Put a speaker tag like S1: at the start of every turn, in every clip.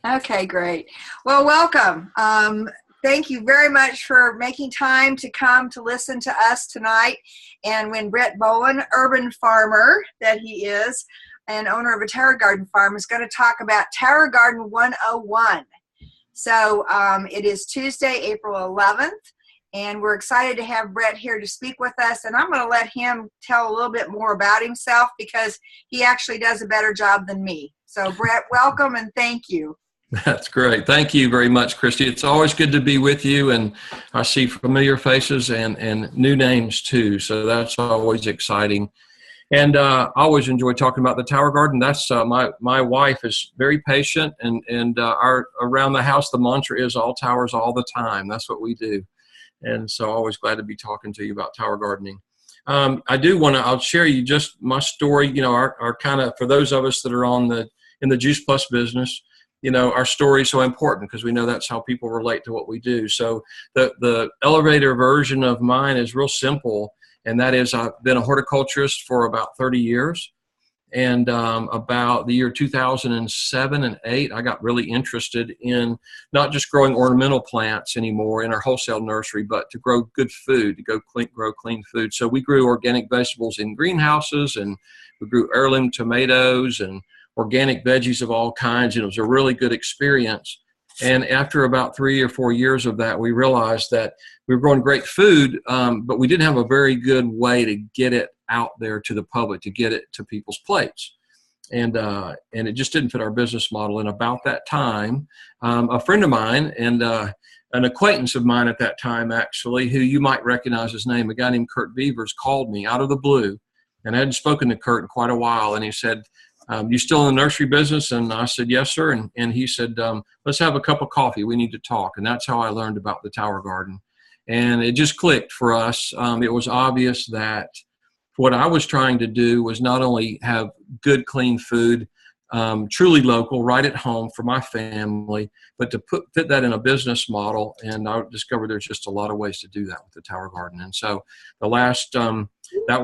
S1: Okay, great. Well, welcome. Thank you very much for making time to come to listen to us tonight. And when Bret Bowlin, urban farmer that he is, and owner of a tower garden farm, is going to talk about Tower Garden 101. So it is Tuesday, April 11th, and we're excited to have Bret here to speak with us. And I'm going to let him tell a little bit more about himself because he actually does a better job than me. So Bret, welcome and thank you.
S2: That's great. Thank you very much, Christy. It's always good to be with you, and I see familiar faces and new names too, so that's always exciting. And I always enjoy talking about the Tower Garden. That's my wife is very patient, and our around the house the mantra is all towers all the time. That's what we do, and so always glad to be talking to you about tower gardening. I do want to. I'll share you just my story. You know, our kind of, for those of us that are in the Juice Plus business. You know, our story is so important because we know that's how people relate to what we do. So the elevator version of mine is real simple, and that is I've been a horticulturist for about 30 years. And about the year 2007 and 8, I got really interested in not just growing ornamental plants anymore in our wholesale nursery, but to grow good food, to grow clean food. So we grew organic vegetables in greenhouses, and we grew heirloom tomatoes and organic veggies of all kinds, and it was a really good experience. And after about 3 or 4 years of that, we realized that we were growing great food, but we didn't have a very good way to get it out there to the public, to get it to people's plates. And it just didn't fit our business model. And about that time, a friend of mine and an acquaintance of mine at that time, actually, who you might recognize his name, a guy named Kurt Beavers, called me out of the blue. And I hadn't spoken to Kurt in quite a while. And he said, you still in the nursery business? And I said, yes, sir. And he said, let's have a cup of coffee. We need to talk. And that's how I learned about the Tower Garden. And it just clicked for us. It was obvious that what I was trying to do was not only have good, clean food, truly local, right at home for my family, but to fit that in a business model. And I discovered there's just a lot of ways to do that with the Tower Garden. And so the last, that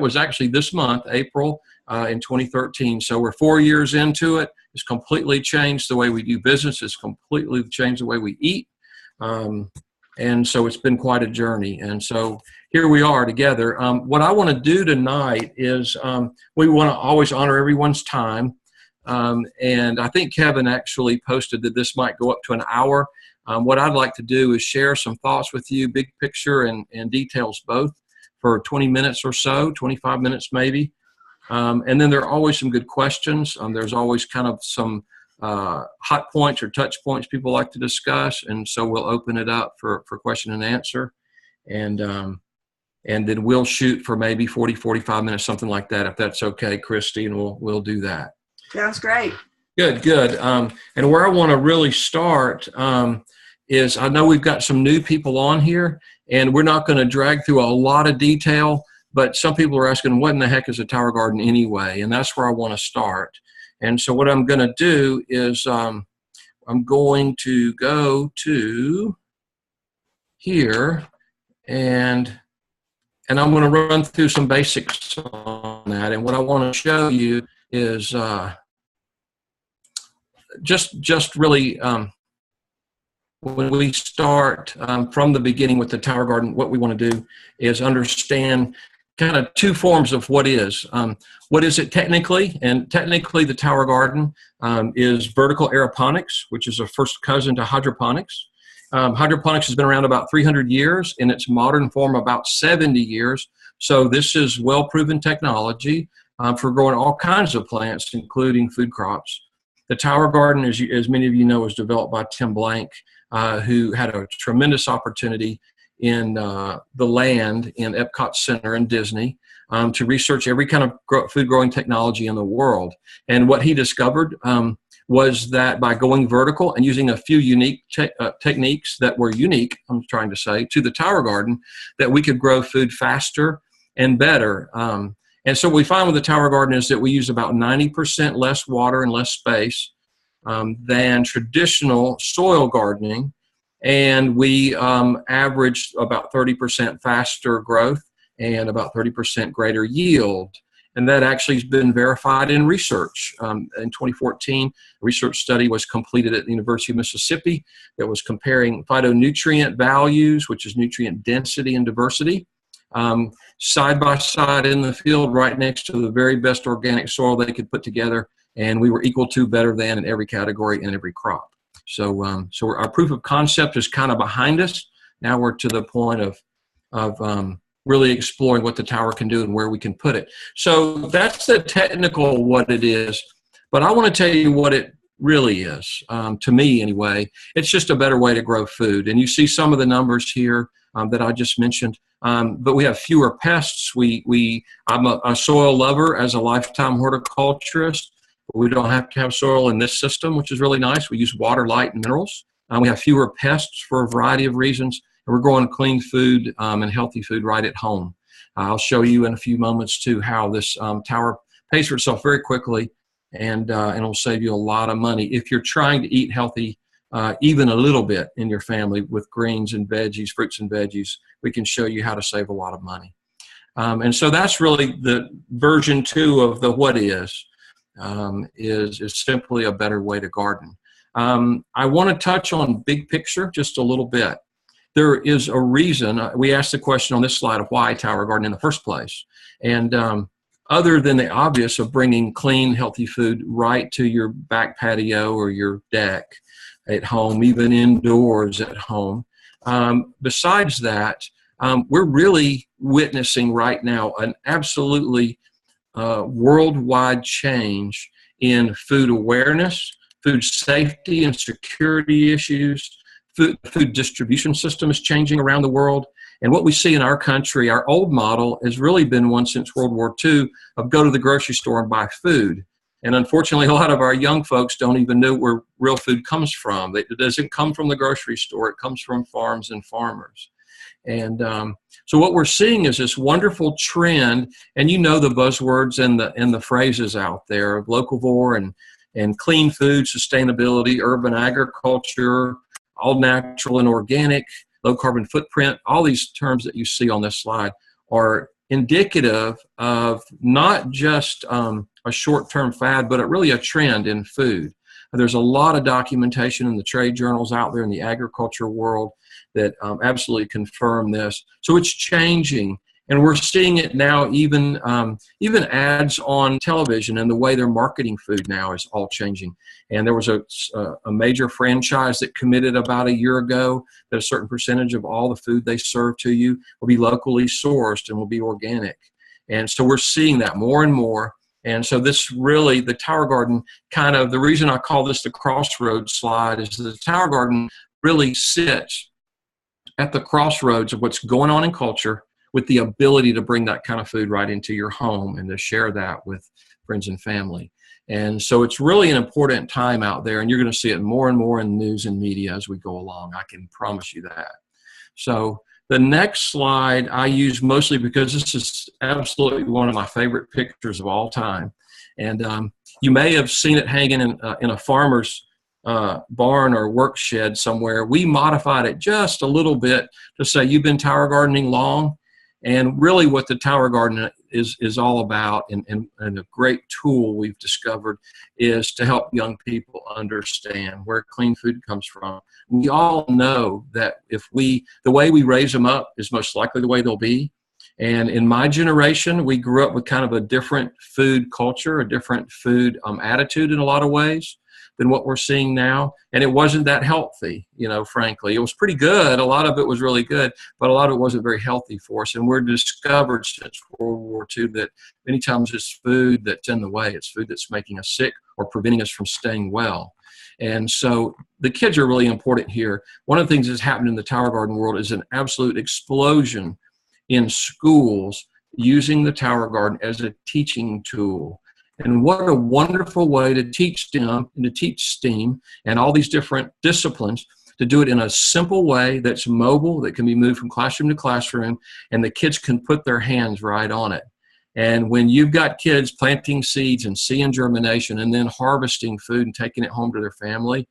S2: was actually this month, April, in 2013. So we're 4 years into it. It's completely changed the way we do business. It's completely changed the way we eat. And so it's been quite a journey. And so here we are together. What I want to do tonight is we want to always honor everyone's time. And I think Kevin actually posted that this might go up to an hour. What I'd like to do is share some thoughts with you, big picture and details both, for 20 minutes or so, 25 minutes maybe. And then there are always some good questions. There's always kind of some hot points or touch points people like to discuss. And so we'll open it up for question and answer. And then we'll shoot for maybe 40, 45 minutes, something like that, if that's okay, Christy, and we'll do that.
S1: Sounds great.
S2: Good. And where I want to really start is I know we've got some new people on here, and we're not going to drag through a lot of detail, but some people are asking, what in the heck is a Tower Garden anyway? And that's where I want to start. And so what I'm going to do is I'm going to go to here, and I'm going to run through some basics on that. And what I want to show you is just really when we start from the beginning with the Tower Garden, what we want to do is understand kind of two forms of what is. What is it technically? And technically the Tower Garden is vertical aeroponics, which is a first cousin to hydroponics. Hydroponics has been around about 300 years, in its modern form about 70 years. So this is well-proven technology for growing all kinds of plants, including food crops. The Tower Garden, as many of you know, was developed by Tim Blank, who had a tremendous opportunity in the land in Epcot Center in Disney to research every kind of food growing technology in the world. And what he discovered was that by going vertical and using a few unique techniques that were unique, I'm trying to say, to the Tower Garden, that we could grow food faster and better. And so what we find with the Tower Garden is that we use about 90% less water and less space than traditional soil gardening. And we average about 30% faster growth and about 30% greater yield. And that actually has been verified in research. In 2014, a research study was completed at the University of Mississippi that was comparing phytonutrient values, which is nutrient density and diversity, side by side in the field right next to the very best organic soil they could put together. And we were equal to, better than in every category and every crop. So our proof of concept is kind of behind us. Now we're to the point of really exploring what the tower can do and where we can put it. So that's the technical what it is. But I want to tell you what it really is, to me anyway. It's just a better way to grow food. And you see some of the numbers here that I just mentioned. But we have fewer pests. I'm a soil lover as a lifetime horticulturist. We don't have to have soil in this system, which is really nice. We use water, light, and minerals. We have fewer pests for a variety of reasons. And we're growing clean food and healthy food right at home. I'll show you in a few moments, too, how this tower pays for itself very quickly, and it'll save you a lot of money if you're trying to eat healthy even a little bit in your family with greens and veggies, fruits and veggies. We can show you how to save a lot of money. And so that's really the version 2 of the what is simply a better way to garden. I want to touch on big picture just a little bit. There is a reason. We asked the question on this slide of why tower garden in the first place. And other than the obvious of bringing clean, healthy food right to your back patio or your deck at home, even indoors at home. Besides that, we're really witnessing right now an absolutely worldwide change in food awareness, food safety and security issues. Food distribution system is changing around the world. And what we see in our country, our old model has really been one since World War II of go to the grocery store and buy food. And unfortunately, a lot of our young folks don't even know where real food comes from. It doesn't come from the grocery store. It comes from farms and farmers. And so what we're seeing is this wonderful trend, and you know the buzzwords and the phrases out there of locavore and clean food, sustainability, urban agriculture, all natural and organic, low carbon footprint. All these terms that you see on this slide are indicative of not just a short-term fad, but really a trend in food. There's a lot of documentation in the trade journals out there in the agriculture world that absolutely confirm this. So it's changing, and we're seeing it now even ads on television, and the way they're marketing food now is all changing. And there was a major franchise that committed about a year ago that a certain percentage of all the food they serve to you will be locally sourced and will be organic. And so we're seeing that more and more. And so this really, the tower garden, kind of the reason I call this the crossroads slide is the tower garden really sits at the crossroads of what's going on in culture, with the ability to bring that kind of food right into your home and to share that with friends and family. And so it's really an important time out there, and you're going to see it more and more in news and media as we go along. I can promise you that. So the next slide I use mostly because this is absolutely one of my favorite pictures of all time. And you may have seen it hanging in a farmer's barn or work shed somewhere. We modified it just a little bit to say, you've been tower gardening long. And really what the tower garden is all about, and a great tool we've discovered, is to help young people understand where clean food comes from. We all know that the way we raise them up is most likely the way they'll be. And in my generation, we grew up with kind of a different food culture, a different food attitude in a lot of ways than what we're seeing now. And it wasn't that healthy, frankly. It was pretty good. A lot of it was really good, but a lot of it wasn't very healthy for us. And we're discovered since World War II that many times it's food that's in the way. It's food that's making us sick or preventing us from staying well. And so the kids are really important here. One of the things that's happened in the tower garden world is an absolute explosion in schools using the tower garden as a teaching tool. And what a wonderful way to teach STEM and to teach STEAM and all these different disciplines, to do it in a simple way that's mobile, that can be moved from classroom to classroom, and the kids can put their hands right on it. And when you've got kids planting seeds and seeing germination and then harvesting food and taking it home to their family,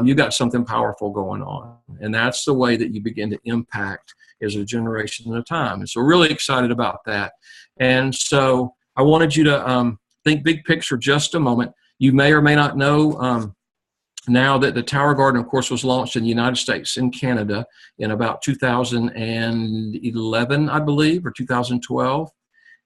S2: you've got something powerful going on. And that's the way that you begin to impact as a generation at a time. And so we're really excited about that. And so I wanted you to think big picture just a moment. You may or may not know now that the Tower Garden, of course, was launched in the United States and Canada in about 2011, I believe, or 2012.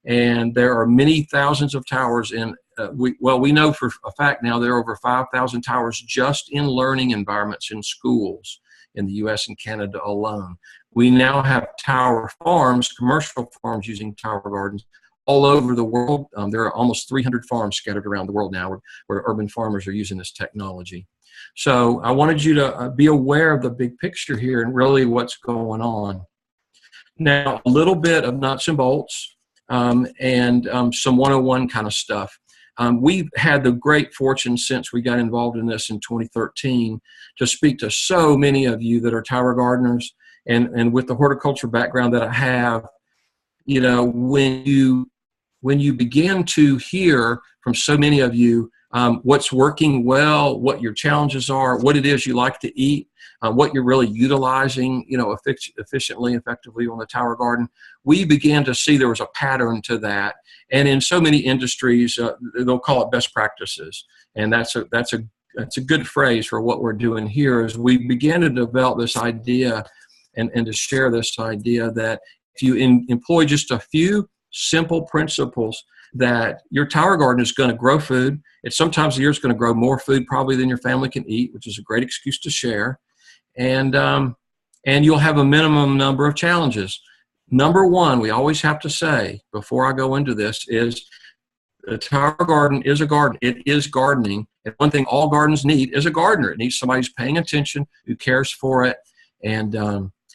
S2: And there are many thousands of towers in, we know for a fact now there are over 5,000 towers just in learning environments in schools in the US and Canada alone. We now have tower farms, commercial farms using Tower Gardens all over the world. There are almost 300 farms scattered around the world now where urban farmers are using this technology. So I wanted you to be aware of the big picture here and really what's going on. Now, a little bit of nuts and bolts. And some 101 kind of stuff. We've had the great fortune since we got involved in this in 2013 to speak to so many of you that are tower gardeners, and with the horticulture background that I have, you know, when you begin to hear from so many of you what's working well, what your challenges are, what it is you like to eat, what you're really utilizing, you know, efficiently, effectively on the tower garden, we began to see there was a pattern to that. And in so many industries, they'll call it best practices. And that's a good phrase for what we're doing here. Is we began to develop this idea and to share this idea that if you employ just a few simple principles, that your tower garden is going to grow food. It's sometimes the year it's going to grow more food probably than your family can eat, which is a great excuse to share. And you'll have a minimum number of challenges. Number one, we always have to say before I go into this is a tower garden is a garden. It is gardening. And one thing all gardens need is a gardener. It needs somebody who's paying attention, who cares for it, and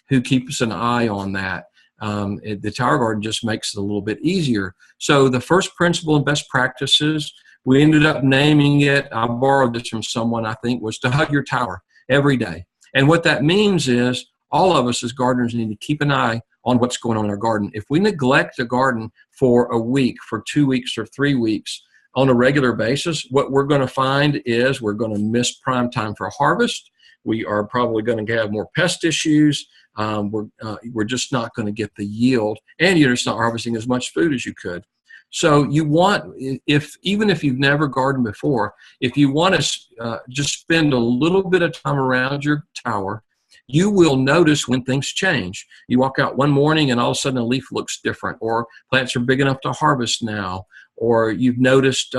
S2: who keeps an eye on that. The tower garden just makes it a little bit easier. So the first principle and best practices, we ended up naming it, I borrowed this from someone I think, was to hug your tower every day. And what that means is all of us as gardeners need to keep an eye on what's going on in our garden. If we neglect a garden for a week, for 2 weeks or 3 weeks on a regular basis, what we're going to find is we're going to miss prime time for harvest. We are probably going to have more pest issues. We're just not going to get the yield, and you're just not harvesting as much food as you could. So you want, even if you've never gardened before, if you want to just spend a little bit of time around your tower, you will notice when things change. You walk out one morning and all of a sudden a leaf looks different, or plants are big enough to harvest now, or you've noticed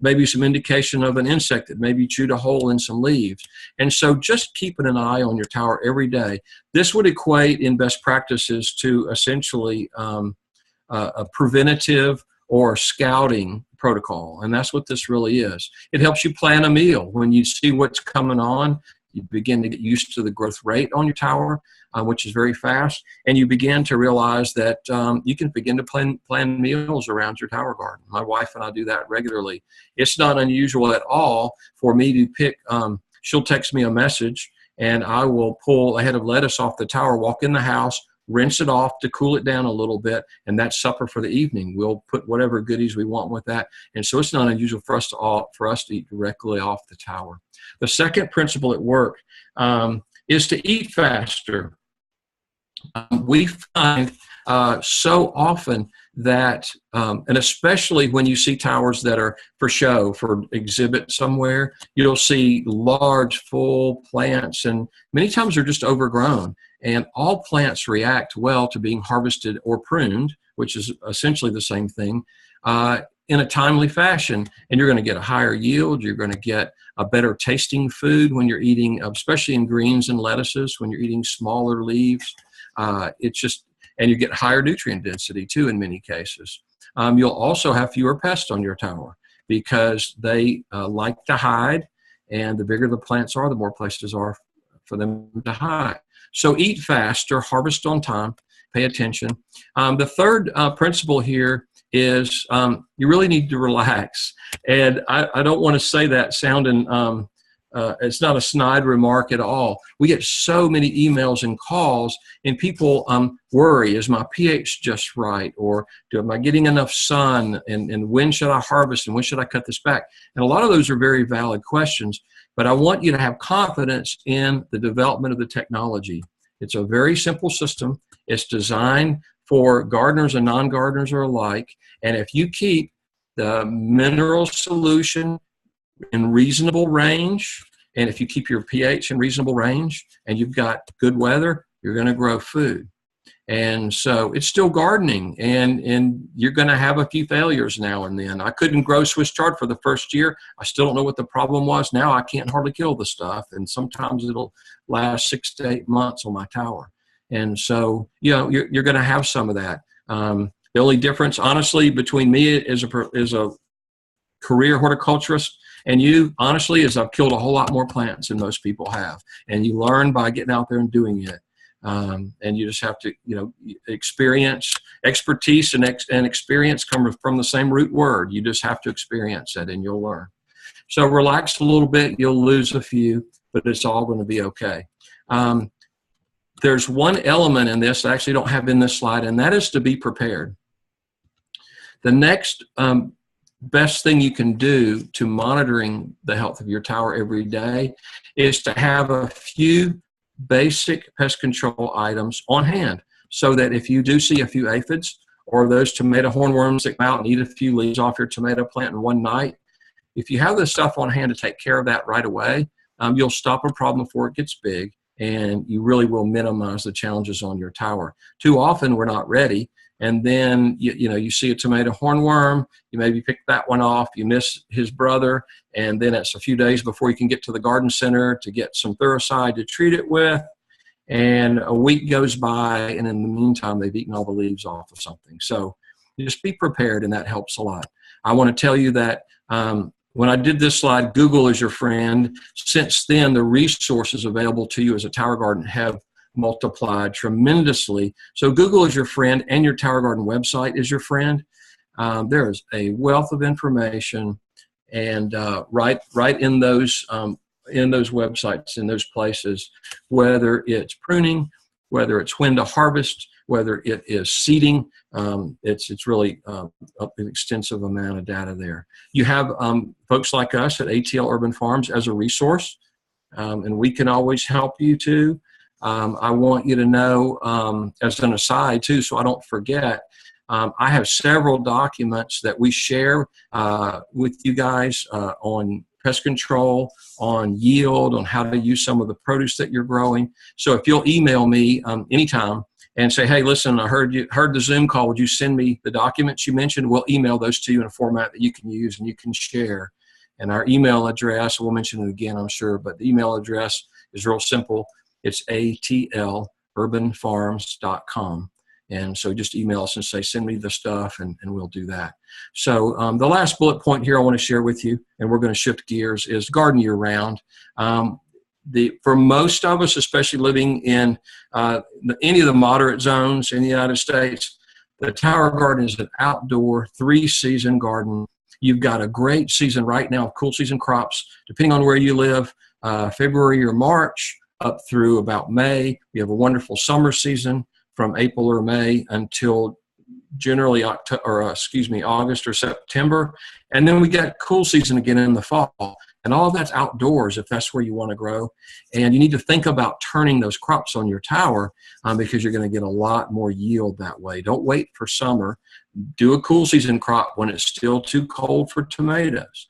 S2: maybe some indication of an insect that maybe chewed a hole in some leaves. And so just keeping an eye on your tower every day. This would equate in best practices to essentially a preventative or scouting protocol. And that's what this really is. It helps you plan a meal. When you see what's coming on, you begin to get used to the growth rate on your tower, which is very fast. And you begin to realize that you can begin to plan meals around your tower garden. My wife and I do that regularly. It's not unusual at all for me to pick, she'll text me a message and I will pull a head of lettuce off the tower, walk in the house, rinse it off to cool it down a little bit, and that's supper for the evening. We'll put whatever goodies we want with that. And so it's not unusual for us to eat directly off the tower. The second principle at work is to eat faster. We find so often that, and especially when you see towers that are for show, for exhibit somewhere, you'll see large, full plants, and many times they're just overgrown. And all plants react well to being harvested or pruned, which is essentially the same thing, in a timely fashion. And you're going to get a higher yield. You're going to get a better tasting food when you're eating, especially in greens and lettuces, when you're eating smaller leaves. And you get higher nutrient density too in many cases. You'll also have fewer pests on your tower because they like to hide, and the bigger the plants are, the more places are for them to hide. So eat faster, harvest on time, pay attention. The third principle here is you really need to relax. And I don't want to say that sounding, it's not a snide remark at all. We get so many emails and calls, and people worry, is my pH just right? Or am I getting enough sun? And when should I harvest? And when should I cut this back? And a lot of those are very valid questions. But I want you to have confidence in the development of the technology. It's a very simple system. It's designed for gardeners and non-gardeners alike. And if you keep the mineral solution in reasonable range. And if you keep your pH in reasonable range and you've got good weather, you're going to grow food. And so it's still gardening, and you're going to have a few failures now and then. I couldn't grow Swiss chard for the first year. I still don't know what the problem was. Now I can't hardly kill the stuff, and sometimes it'll last 6 to 8 months on my tower. And so, you're going to have some of that. The only difference, honestly, between me as a career horticulturist and you, honestly, is I've killed a whole lot more plants than most people have. And you learn by getting out there and doing it. And you just have to, experience, expertise and experience come from the same root word. You just have to experience it and you'll learn. So relax a little bit. You'll lose a few, but it's all going to be okay. There's one element in this I actually don't have in this slide, and that is to be prepared. The next best thing you can do to monitoring the health of your tower every day is to have a few basic pest control items on hand, so that if you do see a few aphids or those tomato hornworms that come out and eat a few leaves off your tomato plant in one night, if you have this stuff on hand to take care of that right away, you'll stop a problem before it gets big, and you really will minimize the challenges on your tower. Too often we're not ready, and then you see a tomato hornworm, you maybe pick that one off, you miss his brother, and then it's a few days before you can get to the garden center to get some Thuricide to treat it with, and a week goes by, and in the meantime they've eaten all the leaves off of something. So just be prepared, and that helps a lot. I want to tell you that when I did this slide, Google is your friend. Since then, the resources available to you as a tower garden have multiplied tremendously. So Google is your friend, and your tower garden website is your friend. There is a wealth of information, and right in those websites, in those places, whether it's pruning, whether it's when to harvest, whether it is seeding, it's really an extensive amount of data there. You have folks like us at ATL Urban Farms as a resource, and we can always help you too. I want you to know, as an aside too, so I don't forget, I have several documents that we share with you guys on pest control, on yield, on how to use some of the produce that you're growing. So if you'll email me anytime and say, hey, listen, I heard the Zoom call, would you send me the documents you mentioned? We'll email those to you in a format that you can use and you can share. And our email address, we'll mention it again, I'm sure, but the email address is real simple. It's atlurbanfarms.com. And so just email us and say, send me the stuff, and we'll do that. So the last bullet point here I want to share with you, and we're going to shift gears, is garden year round. For most of us, especially living in any of the moderate zones in the United States, the tower garden is an outdoor 3-season garden. You've got a great season right now of cool season crops, depending on where you live, February or March up through about May. We have a wonderful summer season from April or May until generally August or September. And then we get cool season again in the fall. And all of that's outdoors if that's where you want to grow. And you need to think about turning those crops on your tower because you're going to get a lot more yield that way. Don't wait for summer. Do a cool season crop when it's still too cold for tomatoes.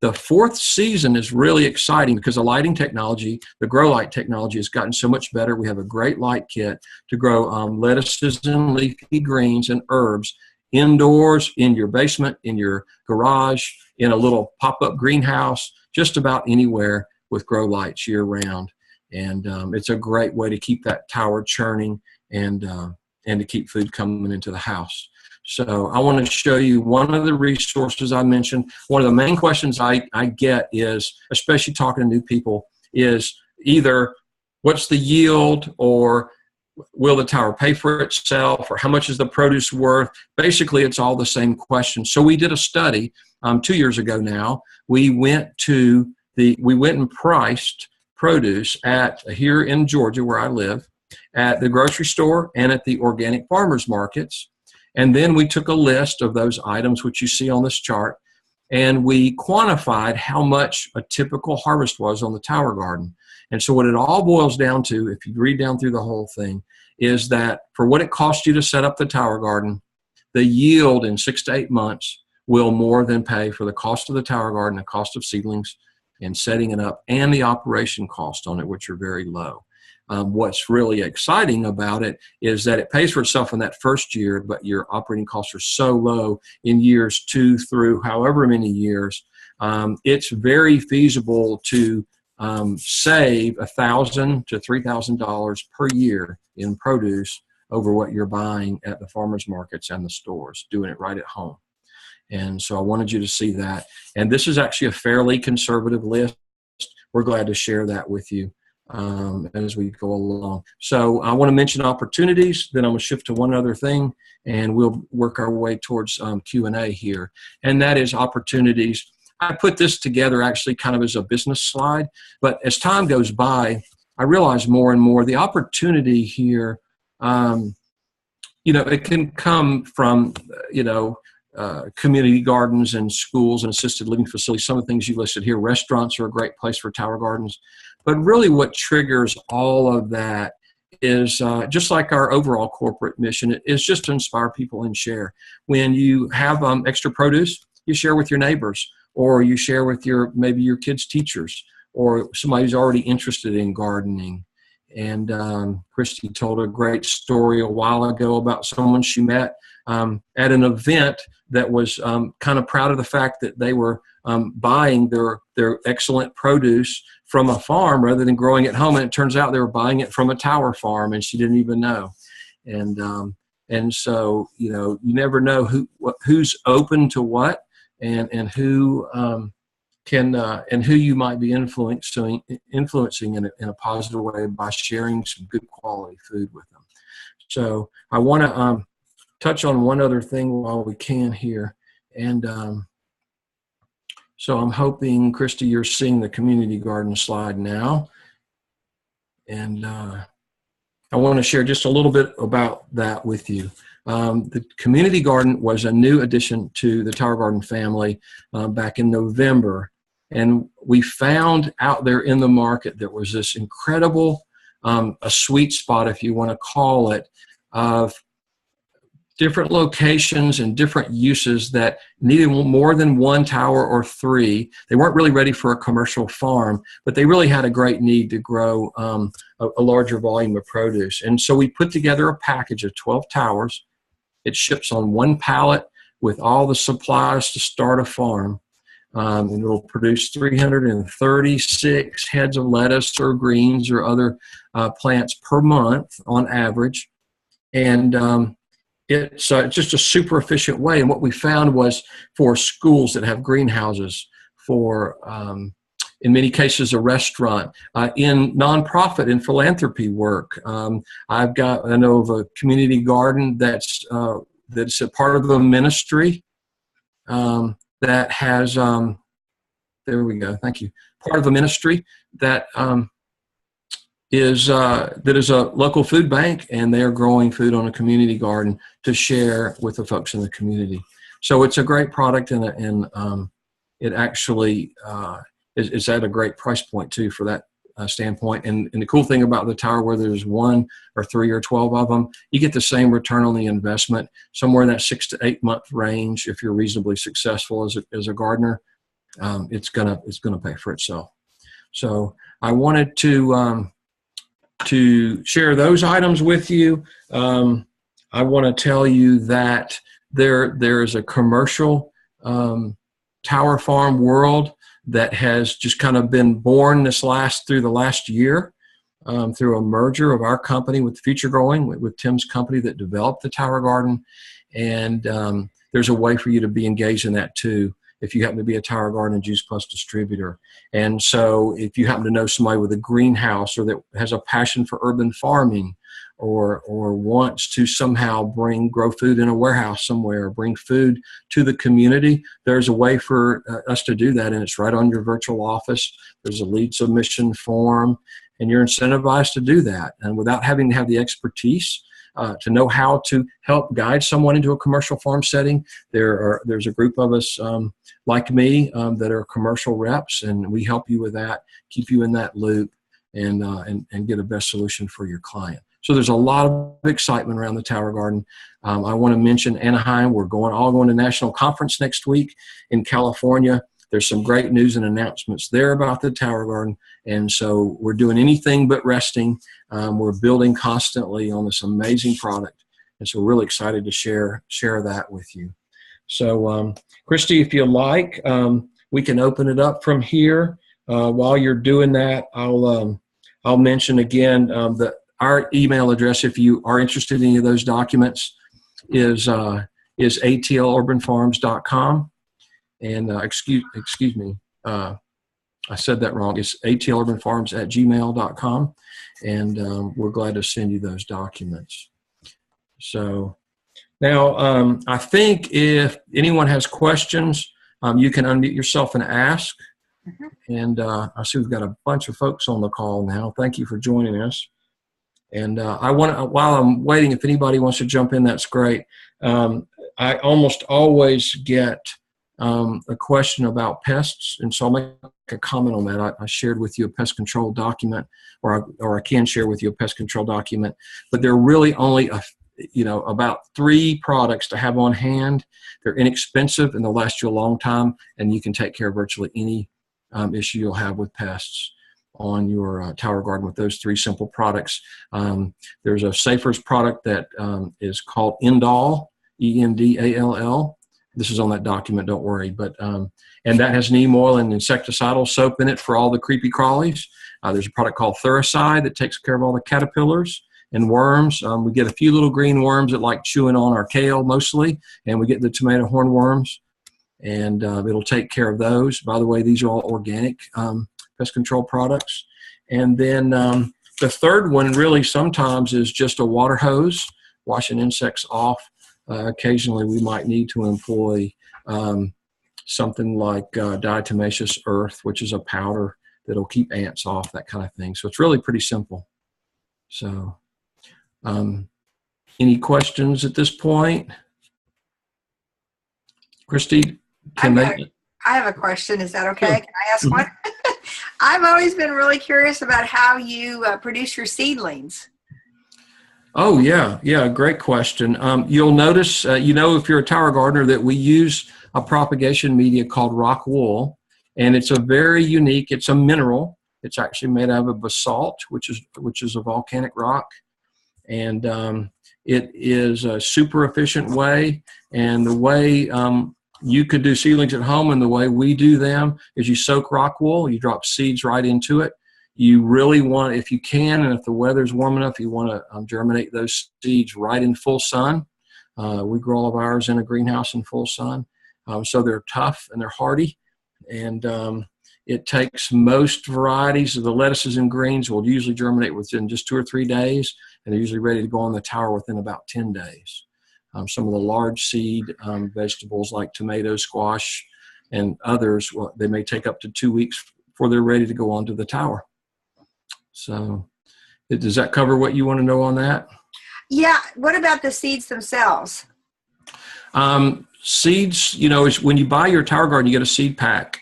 S2: The 4th season is really exciting because the lighting technology, the grow light technology, has gotten so much better. We have a great light kit to grow lettuces and leafy greens and herbs indoors, in your basement, in your garage, in a little pop-up greenhouse, just about anywhere with grow lights year round. And it's a great way to keep that tower churning and to keep food coming into the house. So I want to show you one of the resources I mentioned. One of the main questions I get is, especially talking to new people, is either what's the yield, or will the tower pay for itself, or how much is the produce worth? Basically, it's all the same question. So we did a study 2 years ago now. We went and priced produce here in Georgia, where I live, at the grocery store and at the organic farmers markets. And then we took a list of those items, which you see on this chart, and we quantified how much a typical harvest was on the tower garden. And so what it all boils down to, if you read down through the whole thing, is that for what it cost you to set up the tower garden, the yield in 6 to 8 months will more than pay for the cost of the tower garden, the cost of seedlings and setting it up, and the operation cost on it, which are very low. What's really exciting about it is that it pays for itself in that first year, but your operating costs are so low in years 2 through however many years. It's very feasible to save $1,000 to $3,000 per year in produce over what you're buying at the farmers markets and the stores, doing it right at home. And so I wanted you to see that. And this is actually a fairly conservative list. We're glad to share that with you as we go along. So I want to mention opportunities, then I'm going to shift to one other thing, and we'll work our way towards Q&A here. And that is opportunities. I put this together actually kind of as a business slide, but as time goes by, I realize more and more the opportunity here, it can come from, community gardens and schools and assisted living facilities. Some of the things you listed here, restaurants are a great place for tower gardens. But really what triggers all of that is just like our overall corporate mission, is just to inspire people and share. When you have extra produce, you share with your neighbors, or you share with maybe your kids' teachers, or somebody who's already interested in gardening. And Christy told a great story a while ago about someone she met at an event that was kind of proud of the fact that they were buying their excellent produce from a farm rather than growing at home. And it turns out they were buying it from a tower farm, and she didn't even know. And so, you never know who's open to what, and who and who you might be influencing in a positive way by sharing some good quality food with them. So I want to touch on one other thing while we can here. And so I'm hoping, Christy, you're seeing the community garden slide now. And I want to share just a little bit about that with you. The community garden was a new addition to the Tower Garden family back in November. And we found out there in the market there was this incredible, a sweet spot, if you want to call it, of different locations and different uses that needed more than one tower or three. They weren't really ready for a commercial farm, but they really had a great need to grow a larger volume of produce. And so we put together a package of 12 towers. It ships on one pallet with all the supplies to start a farm. And it'll produce 336 heads of lettuce or greens or other plants per month on average. And it's just a super efficient way. And what we found was for schools that have greenhouses, for in many cases a restaurant, in nonprofit and philanthropy work. I know of a community garden that's a part of the ministry that has, there we go, thank you, part of a ministry that is a local food bank, and they are growing food on a community garden to share with the folks in the community. So it's a great product, and it actually is at a great price point too for that standpoint. And the cool thing about the tower, whether there's 1 or 3 or 12 of them, you get the same return on the investment, somewhere in that 6 to 8 month range. If you're reasonably successful as a gardener, it's gonna pay for itself. So I wanted to share those items with you. I want to tell you that there is a commercial tower farm world that has just kind of been born through the last year through a merger of our company with Future Growing, with Tim's company that developed the Tower Garden. And there's a way for you to be engaged in that too, if you happen to be a Tower Garden Juice Plus distributor. And so if you happen to know somebody with a greenhouse, or that has a passion for urban farming, or wants to somehow grow food in a warehouse somewhere, or bring food to the community, there's a way for us to do that, and it's right on your virtual office. There's a lead submission form, and you're incentivized to do that. And without having to have the expertise to know how to help guide someone into a commercial farm setting, there's a group of us like me that are commercial reps, and we help you with that, keep you in that loop, and get a best solution for your client. So there's a lot of excitement around the Tower Garden. I want to mention Anaheim. We're all going to National Conference next week in California. There's some great news and announcements there about the Tower Garden. And so we're doing anything but resting. We're building constantly on this amazing product. And so we're really excited to share that with you. So, Christy, if you like, we can open it up from here. While you're doing that, I'll mention again that our email address, if you are interested in any of those documents, is atlurbanfarms.com. And excuse me, I said that wrong. It's atlurbanfarms@gmail.com. And we're glad to send you those documents. So now I think if anyone has questions, you can unmute yourself and ask. And I see we've got a bunch of folks on the call now. Thank you for joining us. And while I'm waiting, if anybody wants to jump in, that's great. I almost always get a question about pests, and so I'll make a comment on that. I shared with you a pest control document, or I can share with you a pest control document, but there are really only about 3 products to have on hand. They're inexpensive and they'll last you a long time, and you can take care of virtually any issue you'll have with pests on your Tower Garden with those 3 simple products. There's a Safer's product that is called Endall, Endall. This is on that document, don't worry. But and that has neem oil and insecticidal soap in it for all the creepy crawlies. There's a product called Thuricide that takes care of all the caterpillars and worms. We get a few little green worms that like chewing on our kale mostly, and we get the tomato hornworms, and it'll take care of those. By the way, these are all organic pest control products. And then the third one really sometimes is just a water hose, washing insects off. Occasionally we might need to employ something like diatomaceous earth, which is a powder that'll keep ants off, that kind of thing. So it's really pretty simple. So any questions at this point? Christy,
S1: I have a question. Is that okay?
S2: Sure.
S1: Can I ask one? I've always been really curious about how you produce your seedlings.
S2: Oh, yeah, great question. You'll notice, if you're a tower gardener, that we use a propagation media called rock wool, and it's a very unique, it's a mineral. It's actually made out of basalt, which is a volcanic rock, and it is a super efficient way, and the way you could do seedlings at home and the way we do them is you soak rock wool, you drop seeds right into it. You really want, if you can, and if the weather's warm enough, you want to germinate those seeds right in full sun. We grow all of ours in a greenhouse in full sun. So they're tough and they're hardy. And it takes most varieties of the lettuces and greens will usually germinate within just 2 or 3 days, and they're usually ready to go on the tower within about 10 days. Some of the large seed vegetables like tomatoes, squash, and others, well, they may take up to 2 weeks before they're ready to go onto the tower. So does that cover what you want to know on that?
S1: Yeah. What about the seeds themselves?
S2: Seeds, when you buy your tower garden, you get a seed pack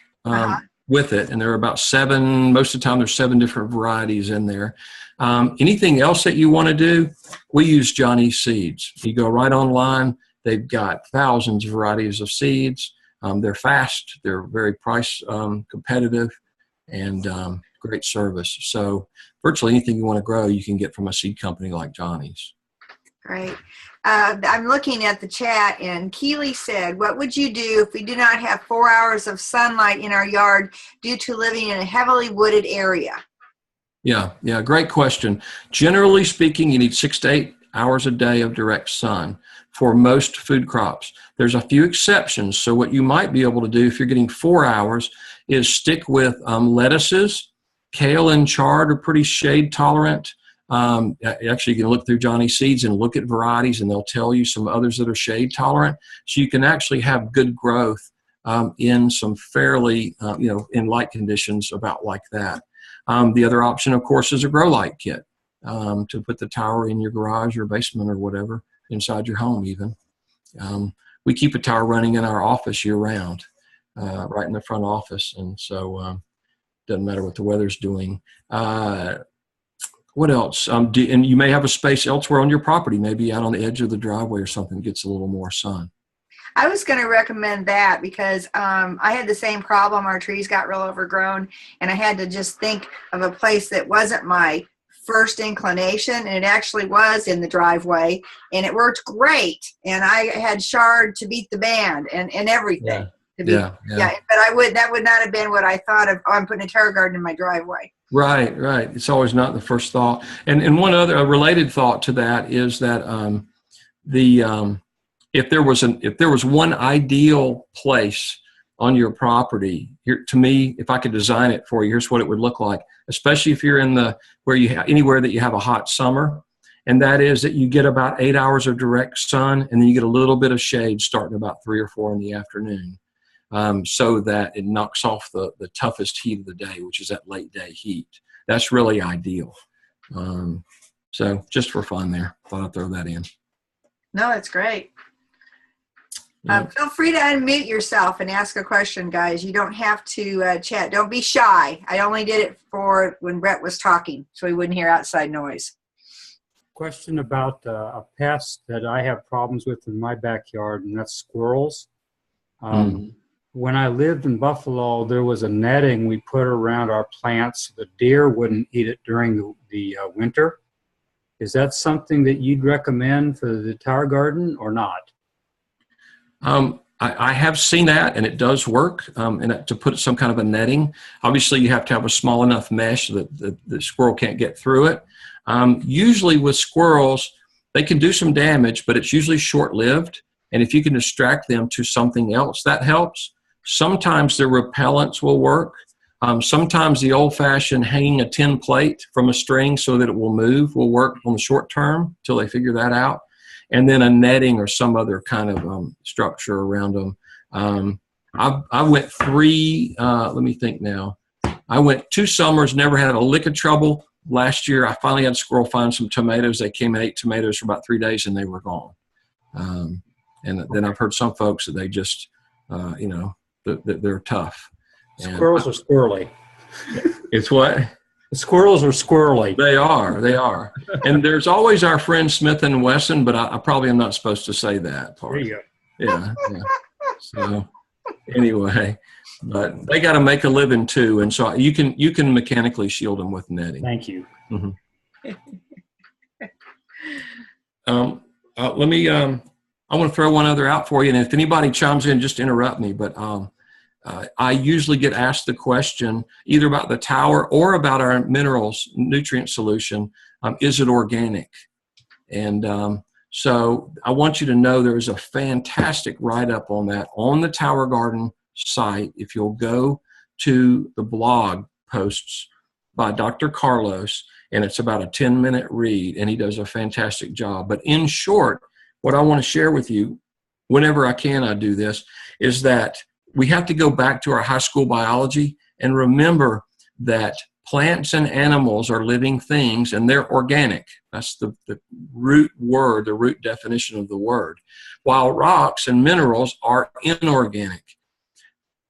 S2: with it, and there are about 7, most of the time there's 7 different varieties in there. Anything else that you want to do, we use Johnny's Seeds. You go right online, they've got thousands of varieties of seeds. They're fast, they're very price competitive, and great service. So virtually anything you want to grow, you can get from a seed company like Johnny's.
S1: Great. I'm looking at the chat, and Keely said, what would you do if we do not have 4 hours of sunlight in our yard due to living in a heavily wooded area?
S2: Yeah, great question. Generally speaking, you need 6 to 8 hours a day of direct sun for most food crops. There's a few exceptions. So what you might be able to do if you're getting 4 hours is stick with lettuces. Kale and chard are pretty shade tolerant. Actually, you can look through Johnny's Seeds and look at varieties, and they'll tell you some others that are shade tolerant. So you can actually have good growth in some fairly, in light conditions about like that. The other option, of course, is a grow light kit to put the tower in your garage or basement or whatever, inside your home even. We keep a tower running in our office year round, right in the front office, and so doesn't matter what the weather's doing. What else? And you may have a space elsewhere on your property, maybe out on the edge of the driveway or something, gets a little more sun.
S1: I was going to recommend that because I had the same problem. Our trees got real overgrown, and I had to just think of a place that wasn't my first inclination, and it actually was in the driveway, and it worked great. And I had shard to beat the band and everything.
S2: Yeah.
S1: But that would not have been what I thought of. Oh, I'm putting a terror garden in my driveway.
S2: Right. It's always not the first thought. And one other related thought to that is that if there was one ideal place on your property, here, to me, if I could design it for you, here's what it would look like. Especially if you're in anywhere that you have a hot summer, and that is that you get about 8 hours of direct sun, and then you get a little bit of shade starting about 3 or 4 in the afternoon. So that it knocks off the toughest heat of the day, which is that late day heat. That's really ideal. So just for fun there, thought I'd throw that in.
S1: No, that's great. Feel free to unmute yourself and ask a question, guys. You don't have to chat. Don't be shy. I only did it for when Bret was talking, so we wouldn't hear outside noise.
S3: Question about a pest that I have problems with in my backyard, and that's squirrels. When I lived in Buffalo, there was a netting we put around our plants so the deer wouldn't eat it during the winter. Is that something that you'd recommend for the tower garden or not?
S2: I have seen that, and it does work, and to put some kind of a netting. Obviously, you have to have a small enough mesh that the squirrel can't get through it. Usually with squirrels, they can do some damage, but it's usually short-lived, and if you can distract them to something else, that helps. Sometimes the repellents will work. Sometimes the old-fashioned hanging a tin plate from a string so that it will move will work on the short term until they figure that out. And then a netting or some other kind of structure around them. I went let me think now. I went 2 summers, never had a lick of trouble. Last year, I finally had a squirrel find some tomatoes. They came and ate tomatoes for about 3 days, and they were gone. And then I've heard some folks that they just, they're tough.
S3: Squirrels are squirrely.
S2: It's what?
S3: The squirrels are squirrely.
S2: They are. And there's always our friend Smith and Wesson, but I probably am not supposed to say that part.
S3: There you go.
S2: Yeah. So anyway, but they got to make a living too, and so you can mechanically shield them with netting.
S3: Thank you.
S2: Mm-hmm. Let me. I want to throw one other out for you, and if anybody chimes in, just interrupt me. But I usually get asked the question either about the tower or about our minerals nutrient solution. Is it organic? And so I want you to know there is a fantastic write-up on that on the Tower Garden site. If you'll go to the blog posts by Dr. Carlos, and it's about a 10-minute read, and he does a fantastic job. But in short, what I want to share with you, whenever I can, I do this, is that we have to go back to our high school biology and remember that plants and animals are living things, and they're organic. That's the root word, the root definition of the word, while rocks and minerals are inorganic.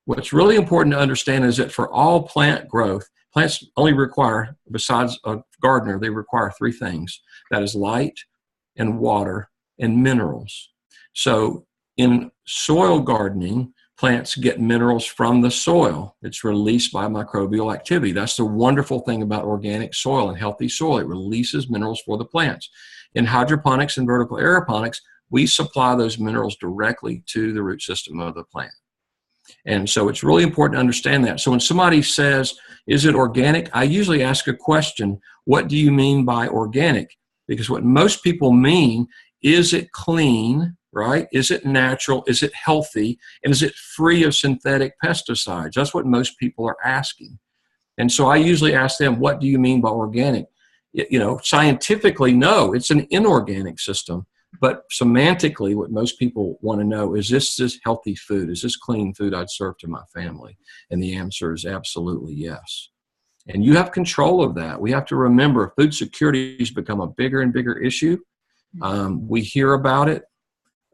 S2: What's really important to understand is that for all plant growth, plants only require, besides a gardener, they require 3 things. That is light and water and minerals. So in soil gardening, plants get minerals from the soil. It's released by microbial activity. That's the wonderful thing about organic soil and healthy soil. It releases minerals for the plants. In hydroponics and vertical aeroponics, we supply those minerals directly to the root system of the plant. And so it's really important to understand that. So when somebody says, is it organic? I usually ask a question, what do you mean by organic? Because what most people mean, is it clean, right? Is it natural? Is it healthy? And is it free of synthetic pesticides? That's what most people are asking. And so I usually ask them, what do you mean by organic? Scientifically, no, it's an inorganic system. But semantically, what most people want to know is this healthy food? Is this clean food I'd serve to my family? And the answer is absolutely yes. And you have control of that. We have to remember food security has become a bigger and bigger issue. We hear about it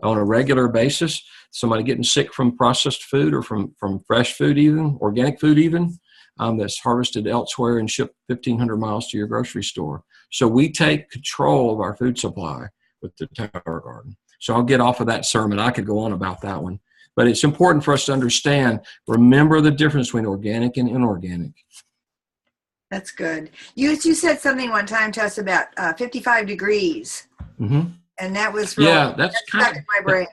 S2: on a regular basis. Somebody getting sick from processed food or from fresh food even, organic food even. that's harvested elsewhere and shipped 1,500 miles to your grocery store. So we take control of our food supply with the Tower Garden. So I'll get off of that sermon. I could go on about that one. But it's important for us to understand, remember the difference between organic and inorganic.
S1: That's good. You said something one time to us about 55 degrees.
S2: Mm-hmm.
S1: And that was really, that's stuck in my brain.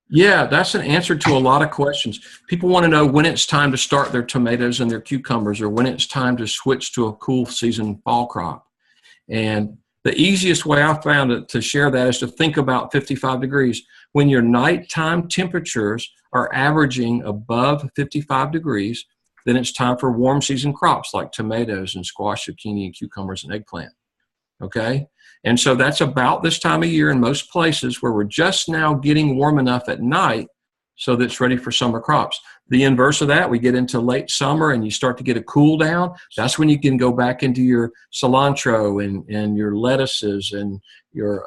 S2: Yeah, that's an answer to a lot of questions. People want to know when it's time to start their tomatoes and their cucumbers, or when it's time to switch to a cool season fall crop. And the easiest way I found to share that is to think about 55 degrees. When your nighttime temperatures are averaging above 55 degrees, then it's time for warm season crops like tomatoes and squash, zucchini, and cucumbers and eggplant. Okay? And so that's about this time of year in most places where we're just now getting warm enough at night so that it's ready for summer crops. The inverse of that, we get into late summer and you start to get a cool down. That's when you can go back into your cilantro and your lettuces and your,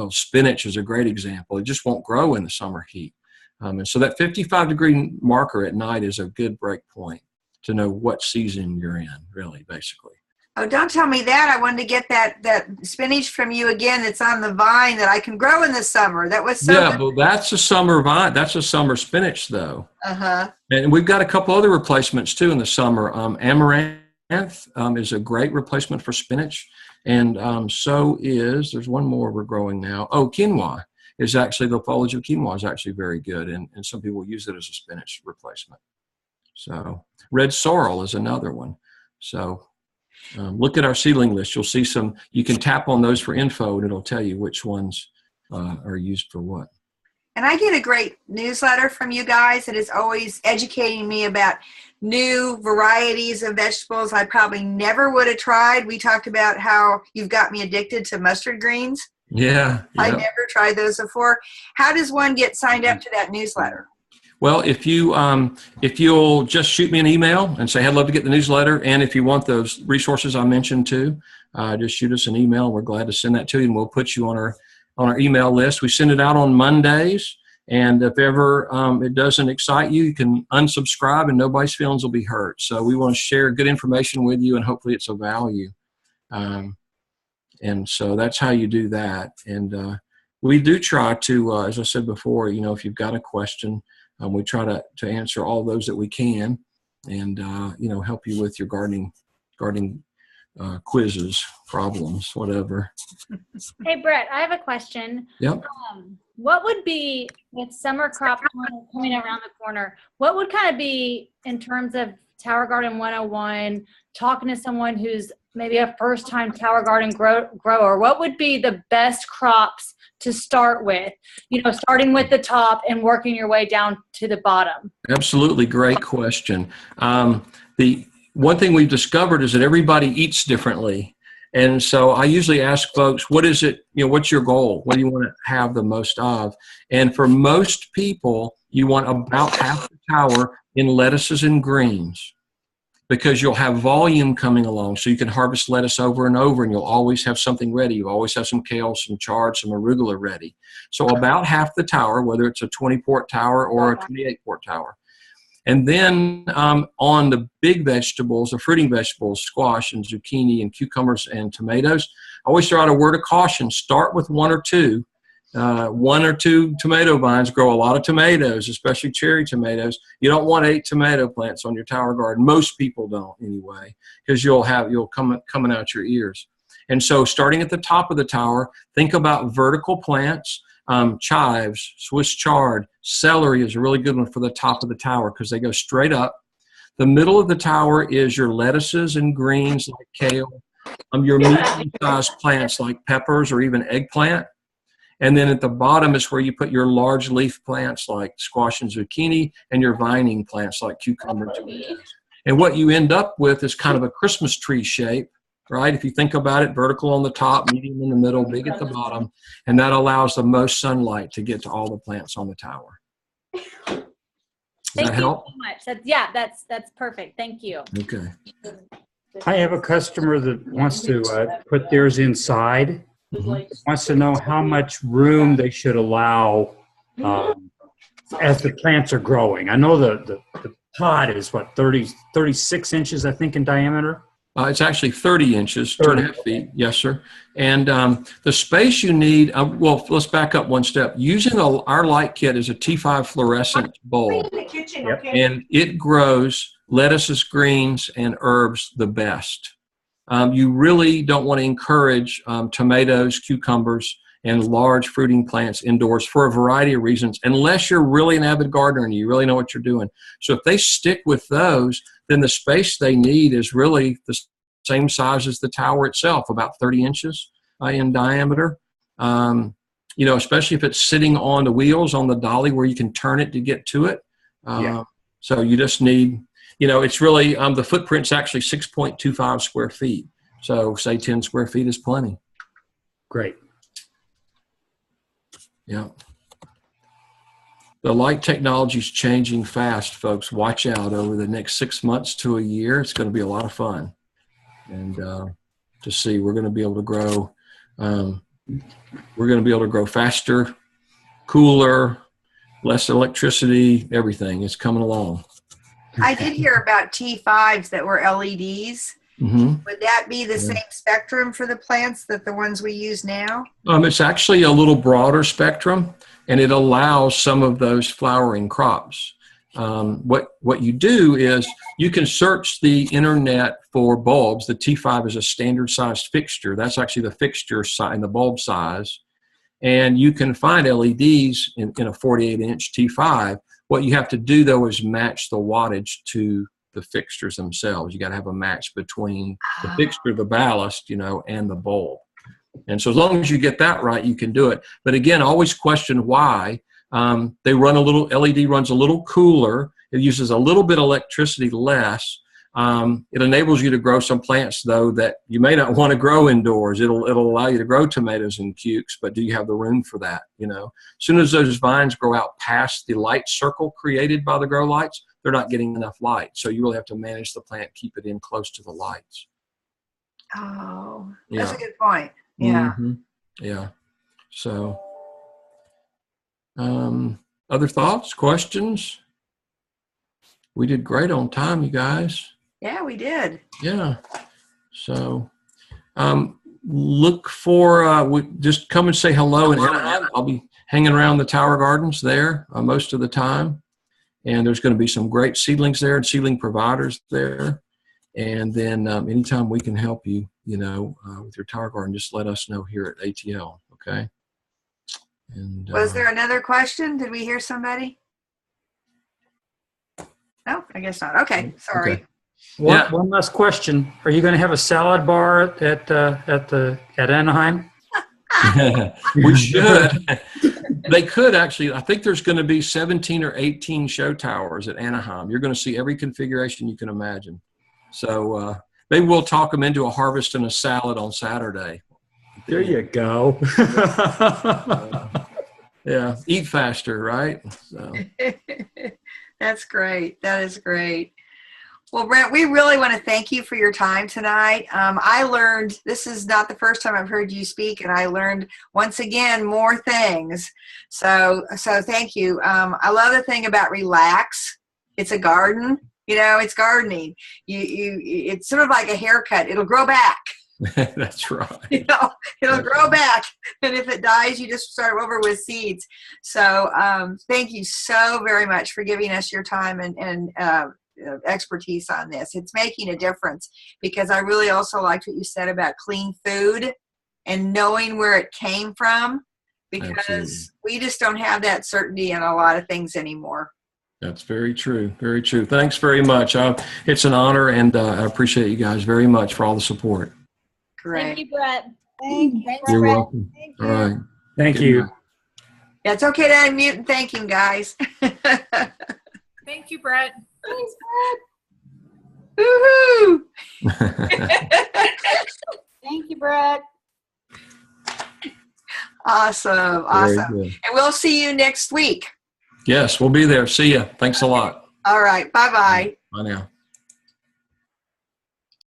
S2: spinach is a great example. It just won't grow in the summer heat. And so that 55-degree marker at night is a good break point to know what season you're in, really, basically.
S1: Oh, don't tell me that. I wanted to get that spinach from you again that's on the vine that I can grow in the summer. That was so good.
S2: But that's a summer vine. That's a summer spinach, though.
S1: Uh-huh.
S2: And we've got a couple other replacements, too, in the summer. Amaranth is a great replacement for spinach. And there's one more we're growing now. Oh, quinoa is actually, the foliage of quinoa is actually very good. And some people use it as a spinach replacement. So red sorrel is another one. So look at our seedling list. You'll see some, you can tap on those for info and it'll tell you which ones are used for what.
S1: And I get a great newsletter from you guys that is always educating me about new varieties of vegetables I probably never would have tried. We talked about how you've got me addicted to mustard greens.
S2: Yeah.
S1: I never tried those before. How does one get signed up to that newsletter?
S2: Well, if you'll just shoot me an email and say, I'd love to get the newsletter. And if you want those resources I mentioned too, just shoot us an email. We're glad to send that to you and we'll put you on our email list. We send it out on Mondays. And if ever it doesn't excite you, you can unsubscribe and nobody's feelings will be hurt. So we want to share good information with you and hopefully it's of value. And so that's how you do that. And we do try to, as I said before, if you've got a question, we try to answer all those that we can and, help you with your gardening quizzes, problems, whatever.
S4: Hey, Bret, I have a question.
S2: Yep.
S4: What would be, with summer crop coming around the corner, what would kind of be in terms of Tower Garden 101, talking to someone who's maybe a first-time Tower Garden grower, what would be the best crops to start with, starting with the top and working your way down to the bottom? Absolutely.
S2: Great question. The one thing we've discovered is that everybody eats differently. And so I usually ask folks, what is it, what's your goal? What do you want to have the most of? And for most people, you want about half the tower in lettuces and greens, because you'll have volume coming along. So you can harvest lettuce over and over and you'll always have something ready. You always have some kale, some chard, some arugula ready. So about half the tower, whether it's a 20-port tower or a 28-port tower. And then on the big vegetables, the fruiting vegetables, squash and zucchini and cucumbers and tomatoes, I always throw out a word of caution. Start with one or two. One or two tomato vines grow a lot of tomatoes, especially cherry tomatoes. You don't want 8 tomato plants on your tower garden. Most people don't anyway, because you'll coming out your ears. And so starting at the top of the tower, think about vertical plants. Chives, Swiss chard, celery is a really good one for the top of the tower because they go straight up. The middle of the tower is your lettuces and greens like kale, your medium-sized plants like peppers or even eggplant. And then at the bottom is where you put your large leaf plants like squash and zucchini and your vining plants like cucumber and tomatoes. And what you end up with is kind of a Christmas tree shape, right? If you think about it, vertical on the top, medium in the middle, big at the bottom, and that allows the most sunlight to get to all the plants on the tower. Does that help?
S4: Thank you so much. That's perfect. Thank you.
S2: Okay.
S3: I have a customer that wants to put theirs inside. Wants to know how much room they should allow as the plants are growing. I know the pot is what, 36 inches, I think, in diameter?
S2: It's actually 30 inches,
S3: 30.
S2: 2.5 feet. Yes, sir. And the space you need, well, let's back up one step. Using our light kit is a T5 fluorescent bulb.
S1: In the kitchen,
S3: Yep.
S1: okay?
S2: And it grows lettuces, greens, and herbs the best. You really don't want to encourage tomatoes, cucumbers, and large fruiting plants indoors for a variety of reasons, unless you're really an avid gardener and you really know what you're doing. So if they stick with those, then the space they need is really the same size as the tower itself, about 30 inches in diameter. Especially if it's sitting on the wheels on the dolly where you can turn it to get to it. So you just need, it's really, the footprint's actually 6.25 square feet. So say 10 square feet is plenty.
S3: Great.
S2: Yeah. The light technology is changing fast, folks. Watch out over the next 6 months to a year. It's going to be a lot of fun. And to see, we're going to be able to grow. We're going to be able to grow faster, cooler, less electricity, everything. It's coming along.
S1: I did hear about T5s that were LEDs.
S2: Mm-hmm.
S1: Would that be the same spectrum for the plants that the ones we use now?
S2: It's actually a little broader spectrum, and it allows some of those flowering crops. What you do is you can search the internet for bulbs. The T5 is a standard sized fixture. That's actually the fixture size and the bulb size. And you can find LEDs in a 48-inch T5. What you have to do, though, is match the wattage to the fixtures themselves. You got to have a match between the fixture, the ballast, and the bulb. And so as long as you get that right, you can do it. But again, always question why. LED runs a little cooler. It uses a little bit of electricity less. It enables you to grow some plants, though, that you may not want to grow indoors. It'll allow you to grow tomatoes and cukes, but do you have the room for that? As soon as those vines grow out past the light circle created by the grow lights, they're not getting enough light. So you really have to manage the plant, keep it in close to the lights.
S1: Oh, that's a good point. Yeah.
S2: Mm-hmm. Yeah. So, other thoughts, questions? We did great on time, you guys.
S1: Yeah, we did.
S2: Yeah. So, look for, just come and say hello in Anaheim. I'll be hanging around the Tower Gardens there most of the time. And there's going to be some great seedlings there and seedling providers there. And then anytime we can help you, with your tower garden, just let us know here at ATL. Okay. And
S1: was there another question? Did we hear somebody? No, I guess not. Okay. Sorry.
S2: Okay.
S3: One last question. Are you going to have a salad bar at Anaheim?
S2: We should. They could actually. I think there's going to be 17 or 18 show towers at Anaheim. You're going to see every configuration you can imagine. So maybe we'll talk them into a harvest and a salad on Saturday.
S3: There you go.
S2: Yeah, eat faster, right? So.
S1: That's great. That is great. Well, Brent, we really want to thank you for your time tonight. I learned, this is not the first time I've heard you speak, and I learned once again more things. So thank you. I love the thing about relax. It's a garden. It's gardening. It's sort of like a haircut. It'll grow back.
S2: That's right.
S1: It'll grow back. And if it dies, you just start over with seeds. So thank you so very much for giving us your time and expertise on this. It's making a difference, because I really also liked what you said about clean food and knowing where it came from, because
S2: Absolutely.
S1: We just don't have that certainty in a lot of things anymore.
S2: That's very true. Very true. Thanks very much. It's an honor, and I appreciate you guys very much for all the support.
S1: Great.
S4: Thank you, Brett.
S5: Thanks,
S2: You're
S5: Brett.
S2: welcome.
S5: Thank
S2: All
S5: you.
S2: right.
S3: Thank
S2: Good
S3: you.
S2: night.
S1: Yeah, it's okay to unmute and thank you, guys.
S5: Thank you, Brett. Thanks,
S1: Woohoo!
S5: Thank you, Brett.
S1: Awesome.
S2: Very
S1: Awesome.
S2: good.
S1: And we'll see you next week.
S2: Yes, we'll be there. See ya. Thanks a lot.
S1: All right. Bye-bye.
S2: Bye now.